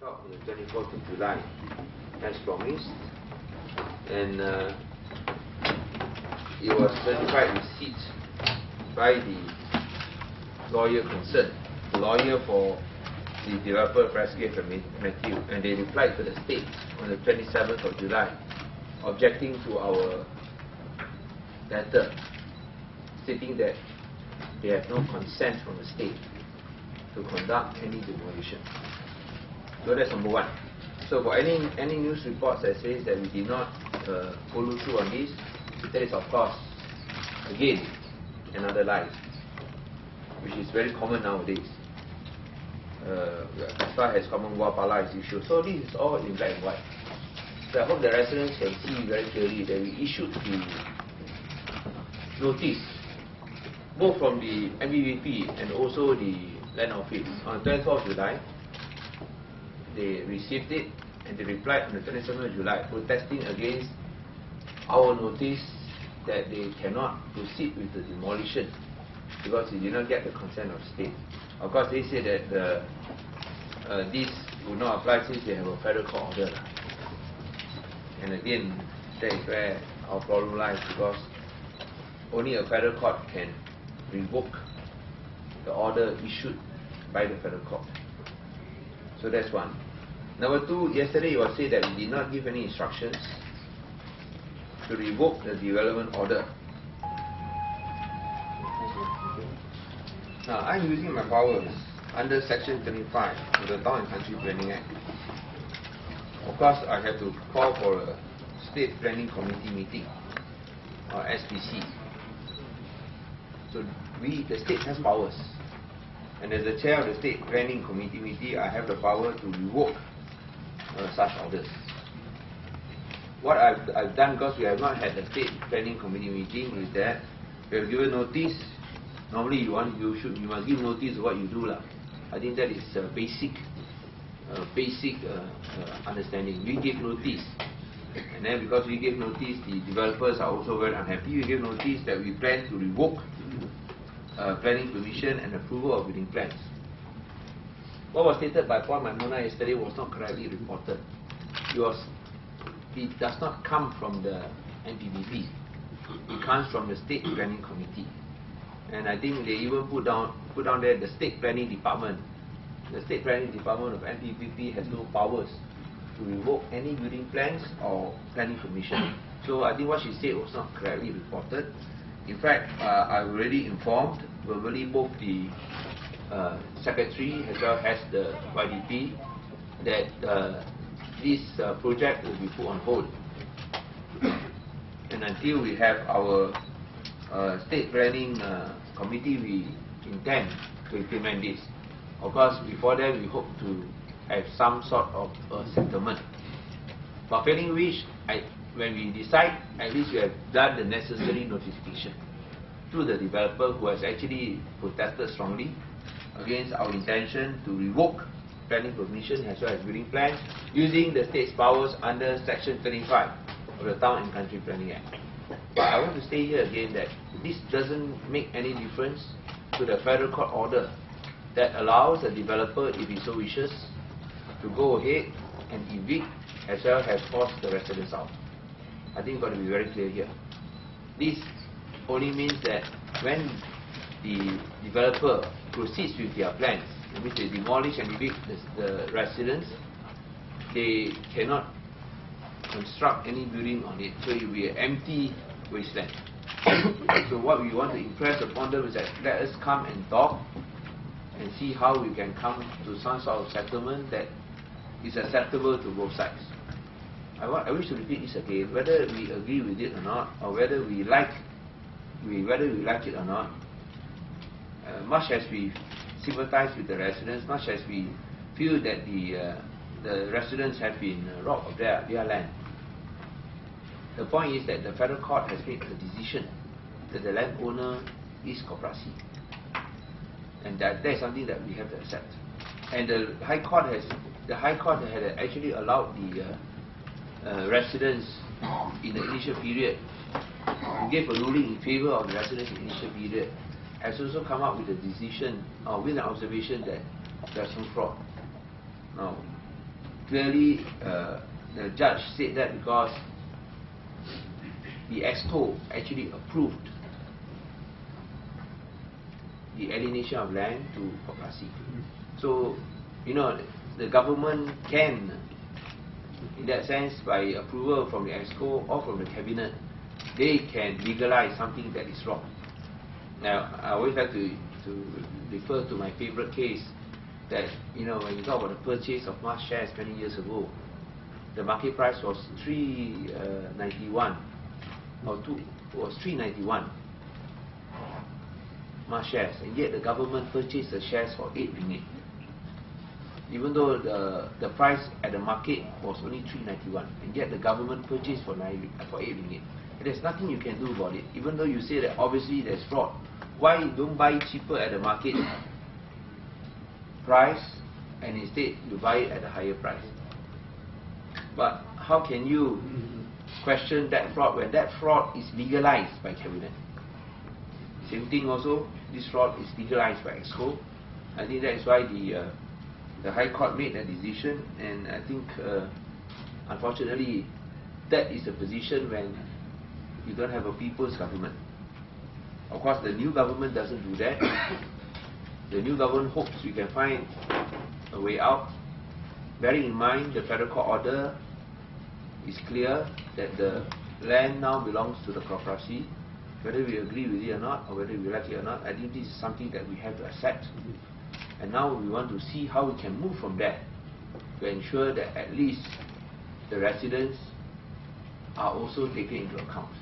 out on the 24th of July, as promised, and it was certified receipt by the lawyer concerned, the lawyer for the developer Fresgate and Matthew, and they replied to the state on the 27th of July, objecting to our letter, stating that they have no consent from the state to conduct any demolition. So that's number one. So for any news reports that says that we did not follow through on this, that is of course again another lie, which is very common nowadays. As far as Kampung Buah Pala is issued, so this is all in black and white. So I hope the residents can see very clearly that we issued the notice both from the MBVP and also the land office on the 24th of July. They received it and they replied on the 27th of July protesting against our notice that they cannot proceed with the demolition because they did not get the consent of state. Of course, they say that this would not apply since they have a federal court order. And again, that is where our problem lies, because only a federal court can revoke the order issued by the federal court. So that's one. Number two, yesterday it was said that we did not give any instructions to revoke the development order. Now, I'm using my powers under Section 25 of the Town and Country Planning Act. Of course, I have to call for a State Planning Committee meeting, or SPC. So the state has powers. And as the chair of the State Planning Committee meeting, I have the power to revoke such orders. What I've done, because we have not had the State Planning Committee meeting, is that we have given notice. Normally you must give notice of what you do lah. I think that is basic understanding. We give notice, and then because we gave notice, the developers are also very unhappy. We gave notice that we plan to revoke planning permission and approval of building plans. What was stated by Paul Maimuna yesterday was not correctly reported. It does not come from the NPBP. It comes from the State Planning Committee. And I think they even put down there the State Planning Department. The State Planning Department of NPBP has no powers to revoke any building plans or planning permission. So I think what she said was not correctly reported. In fact, I've already informed verbally both the Secretary as well as the YDP that this project will be put on hold. And until we have our State Planning Committee, we intend to implement this. Of course, before that, we hope to have some sort of settlement. But failing which, when we decide, at least we have done the necessary notification to the developer who has actually protested strongly against our intention to revoke planning permission as well as building plans using the state's powers under Section 25 of the Town and Country Planning Act. But I want to say here again that this doesn't make any difference to the federal court order that allows the developer, if he so wishes, to go ahead and evict as well as force the residents out. I think we've got to be very clear here. This only means that when the developer proceeds with their plans, in which they demolish and evict the residents, they cannot construct any building on it, so it will be an empty wasteland. So what we want to impress upon them is that let us come and talk and see how we can come to some sort of settlement that is acceptable to both sides. I wish to repeat this again, whether we agree with it or not, or whether we like it or not, much as we sympathize with the residents, much as we feel that the residents have been robbed of their land, the point is that the federal court has made a decision that the landowner is Koperasi, and that is something that we have to accept. And the High Court had actually allowed the residents in the initial period, who gave a ruling in favor of the residents in the initial period, has also come up with a decision, with an observation that there's no fraud. Now, clearly the judge said that because the EXCO actually approved the alienation of land to Koperasi. So, you know, the government can, in that sense, by approval from the EXCO or from the cabinet, they can legalize something that is wrong. Now, I always like to refer to my favorite case that, you know, when you talk about the purchase of Mars shares many years ago, the market price was 391 or 391 Mars shares, and yet the government purchased the shares for 8 ringgit. Even though the price at the market was only 391, and yet the government purchased for 8 ringgit. There's nothing you can do about it. Even though you say that obviously there's fraud, why don't buy cheaper at the market price and instead you buy it at a higher price? But how can you question that fraud when that fraud is legalized by cabinet? Same thing also, this fraud is legalized by EXCO. I think that is why the High Court made that decision, and I think unfortunately that is the position when you don't have a people's government. Of course, the new government doesn't do that. The new government hopes we can find a way out, bearing in mind the federal court order is clear that the land now belongs to the Koperasi. Whether we agree with it or not, or whether we like it or not, I think this is something that we have to accept. And now we want to see how we can move from that to ensure that at least the residents are also taken into account.